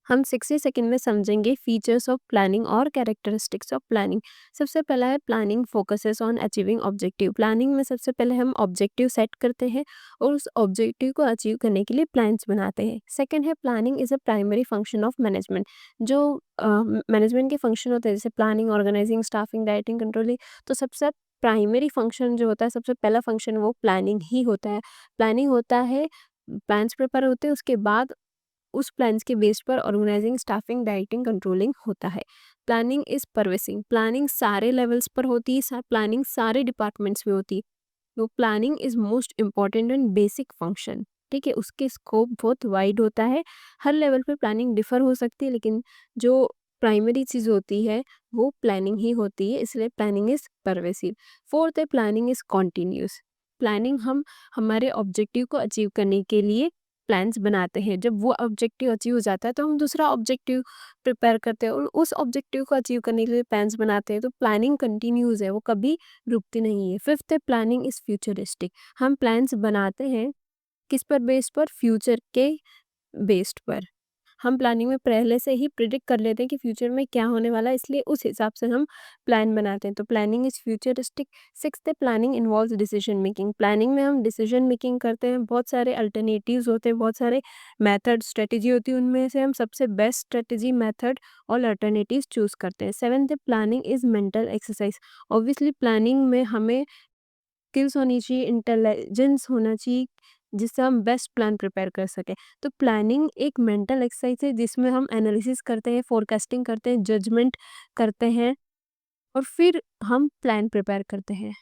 हम 60 सेकंड में समझेंगे फीचर्स ऑफ प्लानिंग और कैरेक्टरिस्टिक्स ऑफ प्लानिंग। सबसे पहला है planning focuses on achieving objective. Planning में सबसे पहले हम ऑब्जेक्टिव सेट करते हैं और उस ऑब्जेक्टिव को अचीव करने के लिए प्लान्स बनाते हैं। सेकंड है planning is a primary function of management. जो मैनेजमेंट के फंक्शन होते हैं जैसे planning, organising, staffing, directing, controlling, तो सबसे प्राइमरी फंक्शन जो होता है, सबसे पहला फंक्शन वो प्लानिंग ही होता है। प्लानिंग होता है, प्लान्स प्रिपेयर होते हैं, उसके बाद उस प्लान्स के बेस पर ऑर्गेनाइजिंग, स्टाफिंग, डाइटिंग, कंट्रोलिंग होता है। Planning is pervasive. प्लानिंग सारे लेवल्स पर होती है, प्लानिंग सारे डिपार्टमेंट्स में होती है। तो planning is most important and basic function. ठीक है, उसके स्कोप बहुत वाइड होता है। हर लेवल पर प्लानिंग डिफर हो सकती है, लेकिन जो प्राइमरी चीज़ होती है वो प्लानिंग ही होती है, इसलिए प्लानिंग इज परवेसिव। फोर्थ है प्लानिंग इज कॉन्टिन्यूस। प्लानिंग हम हमारे ऑब्जेक्टिव को अचीव करने के लिए प्लान्स बनाते हैं। जब वो ऑब्जेक्टिव अचीव हो जाता है तो हम दूसरा ऑब्जेक्टिव प्रिपेयर करते हैं और उस ऑब्जेक्टिव को अचीव करने के लिए प्लान्स बनाते हैं। तो प्लानिंग कंटिन्यूस है, वो कभी रुकती नहीं है। फिफ्थ है प्लानिंग इज फ्यूचरिस्टिक। हम प्लान्स बनाते हैं किस पर बेस पर? फ्यूचर के बेस्ड पर। हम प्लानिंग में पहले से ही प्रिडिक्ट कर लेते हैं कि फ्यूचर में क्या होने वाला है, इसलिए उस हिसाब से हम प्लान बनाते हैं। तो प्लानिंग इज फ्यूचरिस्टिक। सिक्स्थ है planning involves decision making. Planning में हम डिसीजन मेकिंग करते हैं, बहुत सारे अल्टरनेटिव्स होते हैं, बहुत सारे मेथड स्ट्रेटेजी होती है, उनमें से हम सबसे बेस्ट स्ट्रेटेजी, मेथड और अल्टरनेटिव्स चूज करते हैं। सेवन्थ है planning is mental exercise. Obviously planning में हमें स्किल्स होनी चाहिए, इंटेलिजेंस होना चाहिए, जिससे हम बेस्ट प्लान प्रिपेयर कर सकें। तो प्लानिंग एक मेंटल एक्सरसाइज है जिसमें हम एनालिसिस करते हैं, फोरकास्टिंग करते हैं, जजमेंट करते हैं और फिर हम प्लान प्रिपेयर करते हैं।